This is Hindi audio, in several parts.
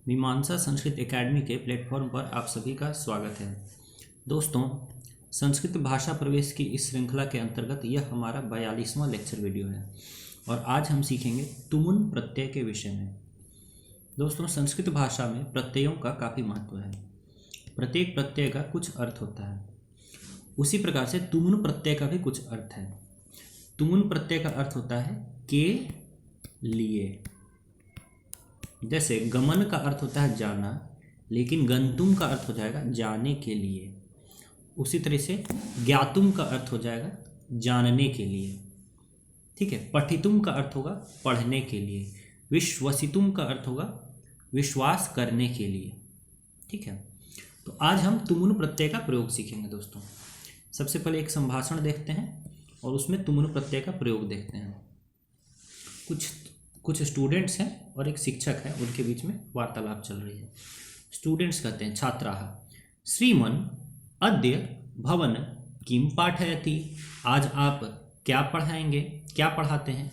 मीमांसा संस्कृत एकेडमी के प्लेटफॉर्म पर आप सभी का स्वागत है। दोस्तों, संस्कृत भाषा प्रवेश की इस श्रृंखला के अंतर्गत यह हमारा 42वां लेक्चर वीडियो है और आज हम सीखेंगे तुमुन प्रत्यय के विषय में। दोस्तों, संस्कृत भाषा में प्रत्ययों का काफ़ी महत्व है। प्रत्येक प्रत्यय का कुछ अर्थ होता है, उसी प्रकार से तुमुन प्रत्यय का भी कुछ अर्थ है। तुमुन प्रत्यय का अर्थ होता है के लिए। जैसे गमन का अर्थ होता है जाना, लेकिन गंतुम का अर्थ हो जाएगा जाने के लिए। उसी तरह से ज्ञातुम का अर्थ हो जाएगा जानने के लिए। ठीक है। पठितुम का अर्थ होगा पढ़ने के लिए। विश्वसितुम का अर्थ होगा विश्वास करने के लिए। ठीक है। तो आज हम तुमुन प्रत्यय का प्रयोग सीखेंगे। दोस्तों, सबसे पहले एक संभाषण देखते हैं और उसमें तुमुन प्रत्यय का प्रयोग देखते हैं। कुछ स्टूडेंट्स हैं और एक शिक्षक है, उनके बीच में वार्तालाप चल रही है। स्टूडेंट्स कहते हैं छात्राः श्रीमन अद्य भवन किम पाठयति। आज आप क्या पढ़ाएंगे, क्या पढ़ाते हैं।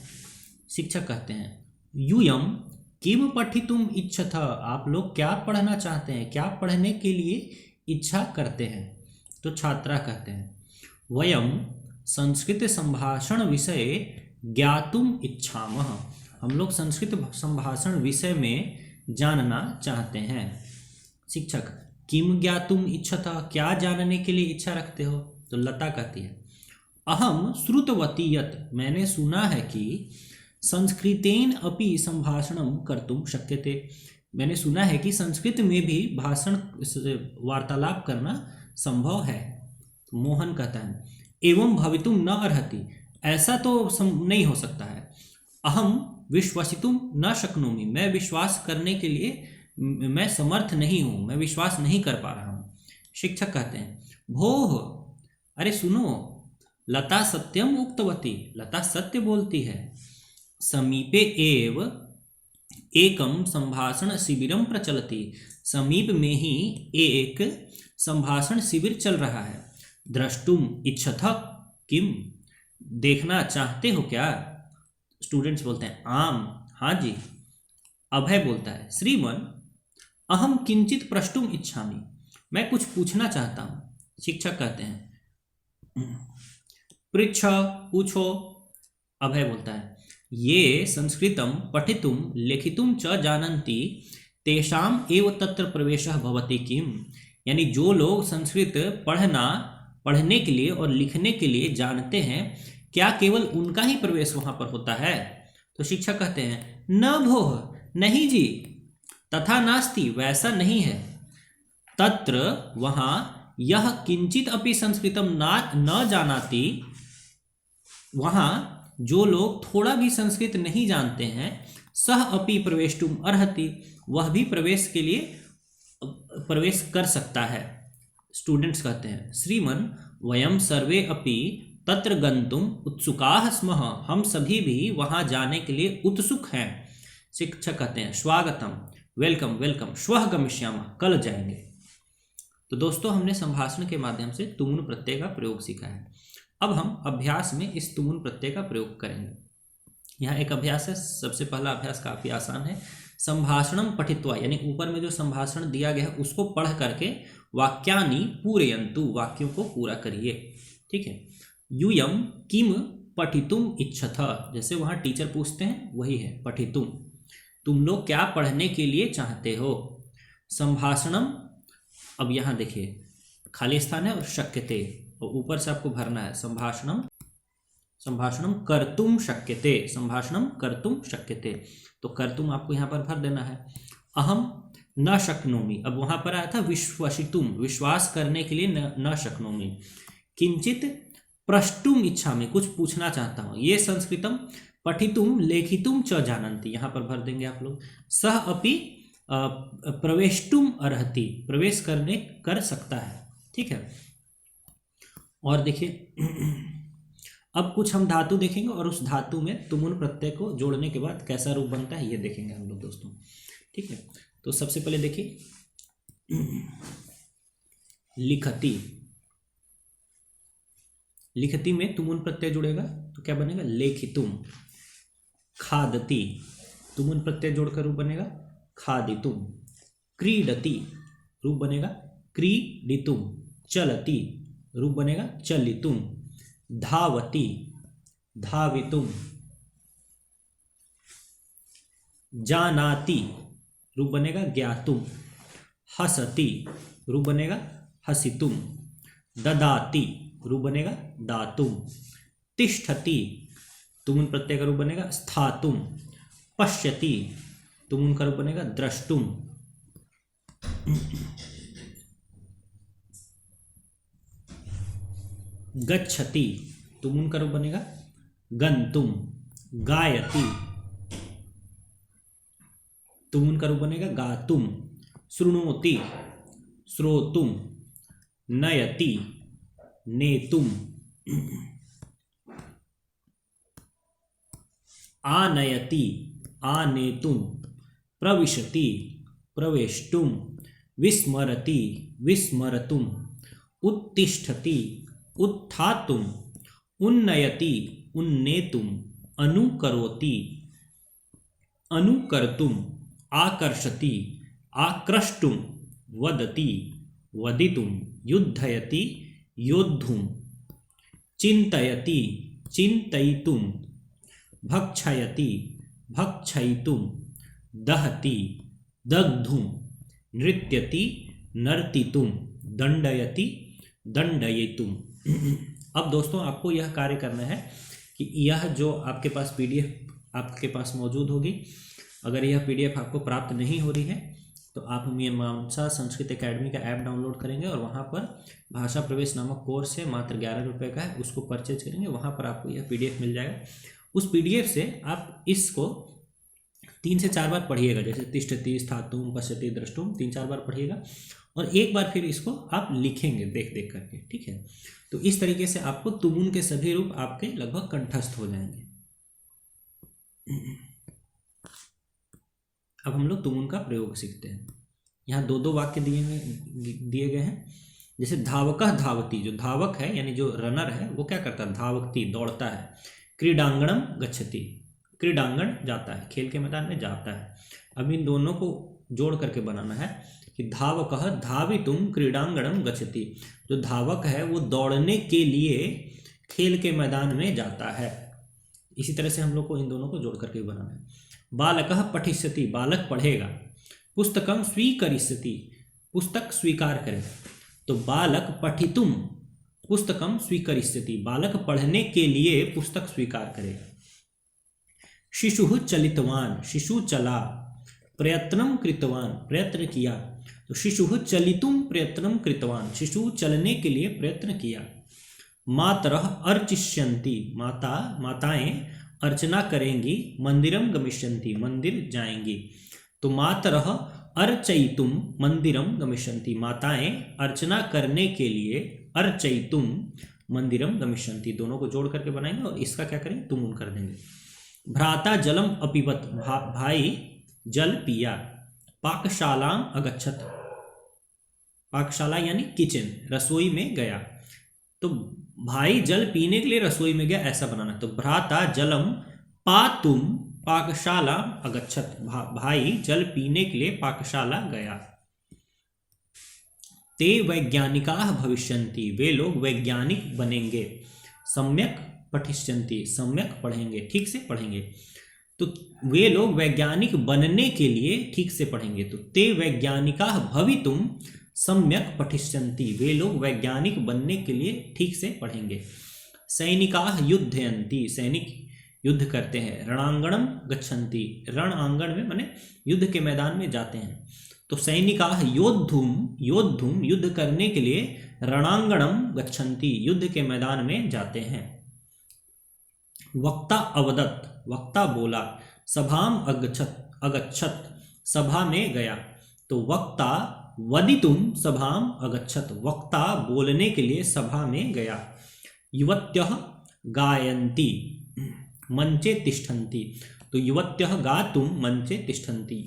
शिक्षक कहते हैं यूयम किम पठितुम इच्छथ। आप लोग क्या पढ़ना चाहते हैं, क्या पढ़ने के लिए इच्छा करते हैं। तो छात्रा कहते हैं वयम संस्कृत संभाषण विषय ज्ञातुम इच्छामः। हम लोग संस्कृत संभाषण विषय में जानना चाहते हैं। शिक्षक किम ज्ञातुम इच्छता। क्या जानने के लिए इच्छा रखते हो। तो लता कहती है अहम श्रुतवती यत्। मैंने सुना है कि संस्कृतेन अपि संभाषणम कर्तुम शक्यते। मैंने सुना है कि संस्कृत में भी भाषण वार्तालाप करना संभव है। मोहन कहता है एवं भवितुम न अर्हति। ऐसा तो नहीं हो सकता है। अहम विश्वसितुम न शक्नोमि। मैं विश्वास करने के लिए मैं समर्थ नहीं हूँ, मैं विश्वास नहीं कर पा रहा हूँ। शिक्षक कहते हैं भोः, अरे सुनो, लता सत्यम उक्तवती। लता सत्य बोलती है। समीपे एव एकम संभाषण शिविरम प्रचलति। समीप में ही एक संभाषण शिविर चल रहा है। द्रष्टुम इच्छथ किम। देखना चाहते हो क्या। स्टूडेंट्स बोलते हैं आम, हाँ जी। अभय बोलता है श्रीमन अहम किंचित प्रष्टुम इच्छामि। मैं कुछ पूछना चाहता हूँ। शिक्षक कहते हैं पृच्छ, पूछो। अभय बोलता है ये संस्कृतम पठितुम लेखितुम च जानन्ति तेषाम एव तत्र प्रवेशः भवति किम। यानी जो लोग संस्कृत पढ़ने के लिए और लिखने के लिए जानते हैं, क्या केवल उनका ही प्रवेश वहां पर होता है। तो शिक्षक कहते हैं न भोः, नहीं जी। तथा नास्ति, वैसा नहीं है। तत्र वहां यह किंचित अपि संस्कृतम न जानाति। वहां जो लोग थोड़ा भी संस्कृत नहीं जानते हैं, सह अपि प्रवेष्टुम अर्हति। वह भी प्रवेश के लिए प्रवेश कर सकता है। स्टूडेंट्स कहते हैं श्रीमन वयम सर्वे अपि तत्र गंतुम उत्सुकाः स्मः। हम सभी भी वहां जाने के लिए उत्सुक हैं। शिक्षक कहते हैं स्वागतम, वेलकम वेलकम, श्वः गमिष्यामः, कल जाएंगे। तो दोस्तों, हमने संभाषण के माध्यम से तुमुन प्रत्यय का प्रयोग सीखा है। अब हम अभ्यास में इस तुमुन प्रत्यय का प्रयोग करेंगे। यहाँ एक अभ्यास है। सबसे पहला अभ्यास काफी आसान है। संभाषणम पठित्वा, यानी ऊपर में जो संभाषण दिया गया है उसको पढ़ करके वाक्यानि पूरयन्तु, वाक्यों को पूरा करिए। ठीक है। यूयम किम पठितुम इच्छथ। जैसे वहां टीचर पूछते हैं वही है पठितुम। तुम लोग क्या पढ़ने के लिए चाहते हो। संभाषणम, अब यहां देखिए खाली स्थान है और शक्यते, और ऊपर से आपको भरना है संभाषणम कर्तुम शक्यते। संभाषणम कर्तुम शक्यते, तो कर्तुम आपको यहां पर भर देना है। अहम न शक्नोमि, अब वहां पर आया था विश्वसितुम, विश्वास करने के लिए न शक्नोमि। किंचित प्रष्टुम इच्छा में, कुछ पूछना चाहता हूं। ये संस्कृतम पठितुम लेखितुम च जानन्ति, यहां पर भर देंगे आप लोग। सह अपि प्रवेष्टुम अर्हति, प्रवेश कर सकता है। ठीक है। और देखिए अब कुछ हम धातु देखेंगे और उस धातु में तुमुन प्रत्यय को जोड़ने के बाद कैसा रूप बनता है ये देखेंगे हम लोग दोस्तों। ठीक है। तो सबसे पहले देखिए लिखति। लिखति में तुमुन प्रत्यय जुड़ेगा तो क्या बनेगा लेखितुम। खादति, तुमुन प्रत्यय जोड़कर रूप बनेगा खादितुम। क्रीडति रूप बनेगा क्रीडितुम, चलति रूप बनेगा चलितुम, धावति धावितुम, जानाति रूप बनेगा ज्ञातुम, हसति रूप बनेगा हसितुम, ददाति रूप बनेगा दातुम, तिष्ठति तुमुन प्रत्यय का रूप बनेगा स्थातुम, पश्यति तुमुन का रूप बनेगा द्रष्टुम, गच्छति तुमुन का रूप बनेगा गंतुम, गायति तुमुन का रूप बनेगा गातुम, शृणोति श्रोतुम, नयति नेतुम, आनयति आनेतुम, प्रविशति प्रवेष्टुम, विस्मरति विस्मरतुम, उत्तिष्ठति उत्थातुम, उन्नयति उन्नेतुम, अनुकरोति अनुकर्तुम, आकर्षति आक्रष्टुम, वदति वदितुम, युद्धयति योद्धुम, चिन्तयति चिन्तयितुम, भक्षयति भक्षयितुम, दहति दग्धुम, नृत्यति नर्तितुम, दंडयति दंडयितुम। अब दोस्तों आपको यह कार्य करना है कि यह जो आपके पास पीडीएफ आपके पास मौजूद होगी, अगर यह पीडीएफ आपको प्राप्त नहीं हो रही है तो आप मीमांसा संस्कृत एकेडमी का ऐप डाउनलोड करेंगे और वहाँ पर भाषा प्रवेश नामक कोर्स है, मात्र 11 रुपये का है, उसको परचेज करेंगे, वहाँ पर आपको यह पीडीएफ मिल जाएगा। उस पीडीएफ से आप इसको 3 से 4 बार पढ़िएगा, जैसे तिष्ठति स्थातुम पश्यति द्रष्टुम 3-4 बार पढ़िएगा और एक बार फिर इसको आप लिखेंगे देख देख करके, ठीक है। तो इस तरीके से आपको तुमुन के सभी रूप आपके लगभग कंठस्थ हो जाएंगे। अब हम लोग तुमुन का प्रयोग सीखते हैं। यहाँ 2-2 वाक्य दिए गए हैं। जैसे धावकः धावति, जो धावक है यानी जो रनर है वो क्या करता है, धावती दौड़ता है। क्रीडांगणम गच्छति, क्रीडांगण जाता है, खेल के मैदान में जाता है। अब इन दोनों को जोड़ करके बनाना है कि धावकः धावितुम क्रीडांगणम गच्छति, जो धावक है वो दौड़ने के लिए खेल के मैदान में जाता है। इसी तरह से हम लोग को इन दोनों को जोड़ करके बनाना है। बालकः पठिष्यति, बालक पढ़ेगा। पुस्तकम स्वीकरिष्यति, पुस्तक स्वीकार करेगा। तो बालक पठितुम पुस्तकम स्वीकरिष्यति, बालक पढ़ने के लिए पुस्तक स्वीकार करेगा। शिशुः चलितवान, शिशु चला। प्रयत्नं कृतवान, प्रयत्न किया। तो शिशुः चलितुम प्रयत्नं कृतवान, शिशु चलने के लिए प्रयत्न किया। मातरः अर्चिष्यन्ति, माताएं अर्चना करेंगी। मंदिरम गमिष्यन्ति, मंदिर जाएंगी। तो मातरः अर्चयितुम मंदिरम गमिष्यन्ति, माताएं अर्चना करने के लिए अर्चयितुम मंदिरम गमिष्यन्ति, दोनों को जोड़ करके बनाएंगे और इसका क्या करेंगे, तुमुन कर देंगे। भ्राता जलम अपिबत, भाई जल पिया। पाकशालाम अगच्छत, पाकशाला यानी किचन, रसोई में गया। तो भाई जल पीने के लिए रसोई में गया, ऐसा बनाना। तो भ्राता जलम पातुम पाकशाला अगच्छत, भाई जल पीने के लिए पाकशाला गया। ते वैज्ञानिकाः भविष्यन्ति, वे लोग वैज्ञानिक बनेंगे। सम्यक पठिष्यन्ति, सम्यक पढ़ेंगे, ठीक से पढ़ेंगे। तो वे लोग वैज्ञानिक बनने के लिए ठीक से पढ़ेंगे। तो ते वैज्ञानिकाः भवितुम सम्यक पठिष्यन्ति, वे लोग वैज्ञानिक बनने के लिए ठीक से पढ़ेंगे। सैनिकाः युद्धयन्ति, सैनिक युद्ध करते हैं। रणांगणम गच्छन्ति, रण आंगण में माने युद्ध के मैदान में जाते हैं। तो सैनिकाः योद्धुम युद्ध करने के लिए रणांगणम गच्छन्ति, युद्ध के मैदान में जाते हैं। वक्ता अवदत्, वक्ता बोला। सभाम अगच्छत, सभा में गया। तो वक्ता वदितुम सभाम अगच्छत, वक्ता बोलने के लिए सभा में गया। युवत्यः गायन्ति मंचे तिष्ठन्ति, तो युवत्यः गातुम मंचे तिष्ठन्ति,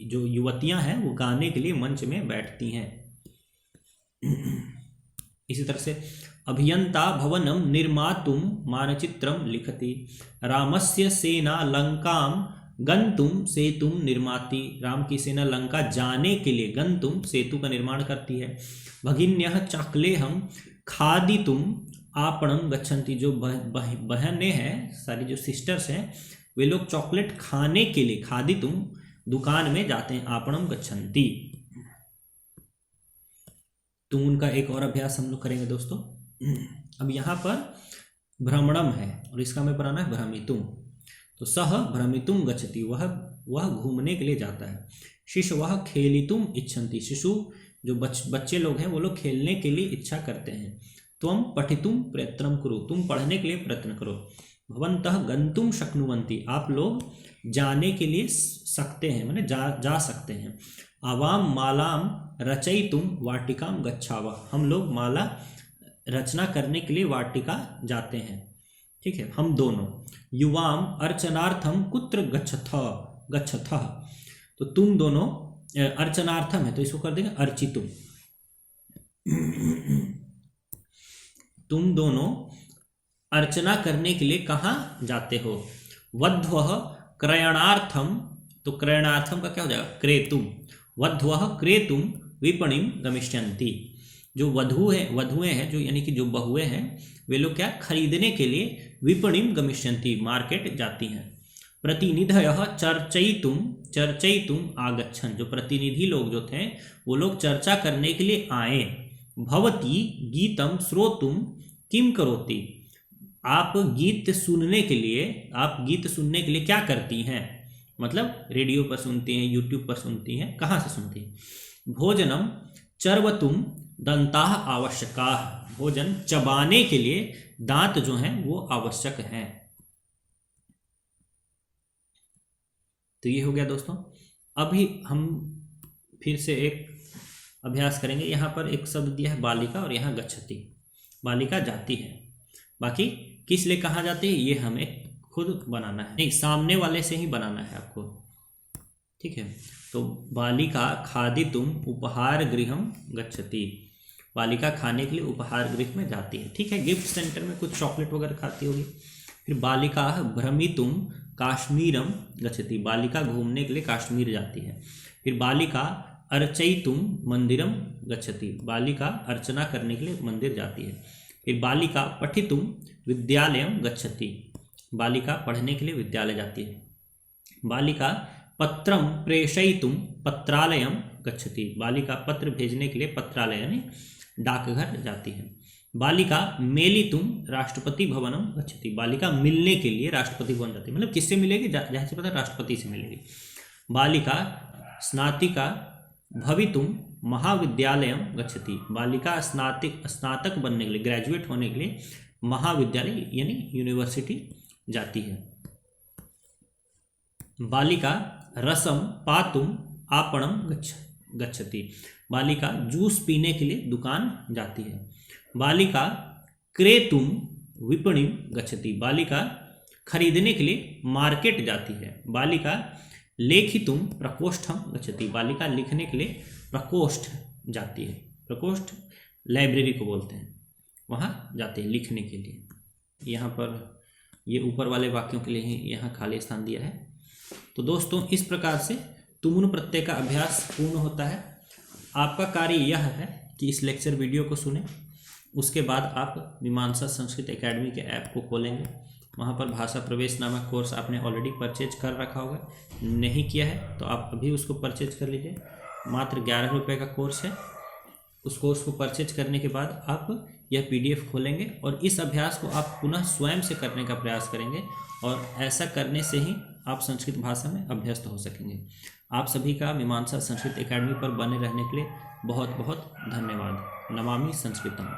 जो युवतियां हैं वो गाने के लिए मंच में बैठती हैं। इसी तरह से अभियंता भवनम निर्मातुम मानचित्रम लिखति। रामस्य सेना लंकाम गंतुम सेतुम निर्माति, राम की सेना लंका जाने के लिए गंतुम सेतु का निर्माण करती है। भगिन्यः चाकलेहम खादितुम आपणम गच्छन्ति, जो बहनें हैं सारी जो सिस्टर्स हैं वे लोग चॉकलेट खाने के लिए खादितुम दुकान में जाते हैं, आपणम गच्छन्ति। तो उनका एक और अभ्यास हम लोग करेंगे दोस्तों। अब यहाँ पर भ्रमणम है और इसका हमें बनाना है भ्रमितुम। तो सह भ्रमितुम गच्छति, वह घूमने के लिए जाता है। शिशवः खेलितुम इच्छन्ति, शिशु जो बच्चे लोग हैं वो लोग खेलने के लिए इच्छा करते हैं। त्वं पठितुम प्रयत्नं कुरु, तुम पढ़ने के लिए प्रयत्न करो। भवन्तः गन्तुम शक्नुवन्ति, आप लोग जाने के लिए सकते हैं, माने जा सकते हैं। आवाम मालाम रचयितुम वाटिकां गच्छावः, हम लोग माला रचना करने के लिए वाटिका जाते हैं। ठीक है, हम दोनों। युवाम अर्चनार्थम कुत्र गच्छथः, तो तुम दोनों अर्चनार्थम है तो इसको कर देंगे अर्चितुम। तुम दोनों अर्चना करने के लिए कहाँ जाते हो। वध्वः क्रयणार्थम, तो क्रयणार्थम का क्या हो जाएगा क्रेतुम। वध्वः क्रेतुम विपणिम गमिष्यन्ति, जो वधुएं हैं जो यानी कि जो बहुएं हैं वे लोग क्या खरीदने के लिए विपणिम गमिष्यन्ति मार्केट जाती हैं। प्रतिनिधयः चर्चयितुम आगच्छन्, जो प्रतिनिधि लोग जो थे वो लोग चर्चा करने के लिए आए। भवती गीतम श्रोतुम किम करोति, आप गीत सुनने के लिए क्या करती हैं, मतलब रेडियो पर सुनती हैं, यूट्यूब पर सुनती हैं, कहाँ से सुनती हैं। भोजनम चर्वतुम दंताः आवश्यकाः, भोजन चबाने के लिए दांत जो हैं वो आवश्यक हैं। तो ये हो गया दोस्तों। अभी हम फिर से एक अभ्यास करेंगे। यहाँ पर एक शब्द दिया है बालिका और यहाँ गच्छति, बालिका जाती है, बाकी किस लिए कहाँ जाती है ये हमें खुद बनाना है, नहीं सामने वाले से ही बनाना है आपको। ठीक है, तो बालिका खादितुम उपहार गृहम गच्छति, बालिका खाने के लिए उपहार गृह में जाती है। ठीक है, गिफ्ट सेंटर में कुछ चॉकलेट वगैरह खाती होगी। फिर बालिका भ्रमितुम काश्मीरम गच्छति, बालिका घूमने के लिए काश्मीर जाती है। फिर बालिका अर्चयितुम मंदिरम गच्छति, बालिका अर्चना करने के लिए मंदिर जाती है। फिर बालिका पठितुम विद्यालयम गच्छति, बालिका पढ़ने के लिए विद्यालय जाती है। बालिका पत्रम प्रेषयितुम पत्रालयम गच्छति, बालिका पत्र भेजने के लिए पत्रालय यानी डाकघर जाती है। बालिका मेलितुम राष्ट्रपति भवनम गच्छति, बालिका मिलने के लिए राष्ट्रपति भवन जाती है, मतलब किससे मिलेगी, जाहिर सी बात है राष्ट्रपति से मिलेगी। बालिका स्नातिका भवितुम महाविद्यालयम गच्छति, बालिका स्नातक बनने के लिए ग्रेजुएट होने के लिए महाविद्यालय यानी यूनिवर्सिटी जाती है। बालिका रसम पातुम आपणम गच्छति, बालिका जूस पीने के लिए दुकान जाती है। बालिका क्रेतुम विपणिम गच्छति, बालिका खरीदने के लिए मार्केट जाती है। बालिका लेखितुम प्रकोष्ठम गच्छति, बालिका लिखने के लिए प्रकोष्ठ जाती है, प्रकोष्ठ लाइब्रेरी को बोलते हैं, वहाँ जाते हैं लिखने के लिए। यहाँ पर ये ऊपर वाले वाक्यों के लिए ही यहाँ खाली स्थान दिया है। तो दोस्तों इस प्रकार से तुमुन प्रत्यय का अभ्यास पूर्ण होता है। आपका कार्य यह है कि इस लेक्चर वीडियो को सुने, उसके बाद आप मीमांसा संस्कृत एकेडमी के ऐप को खोलेंगे, वहाँ पर भाषा प्रवेश नामक कोर्स आपने ऑलरेडी परचेज कर रखा होगा, नहीं किया है तो आप अभी उसको परचेज कर लीजिए। मात्र 11 रुपये का कोर्स है। उस कोर्स को परचेज करने के बाद आप यह PDF खोलेंगे और इस अभ्यास को आप पुनः स्वयं से करने का प्रयास करेंगे और ऐसा करने से ही आप संस्कृत भाषा में अभ्यस्त हो सकेंगे। आप सभी का मीमांसा संस्कृत एकेडमी पर बने रहने के लिए बहुत बहुत धन्यवाद। नमामि संस्कृतम।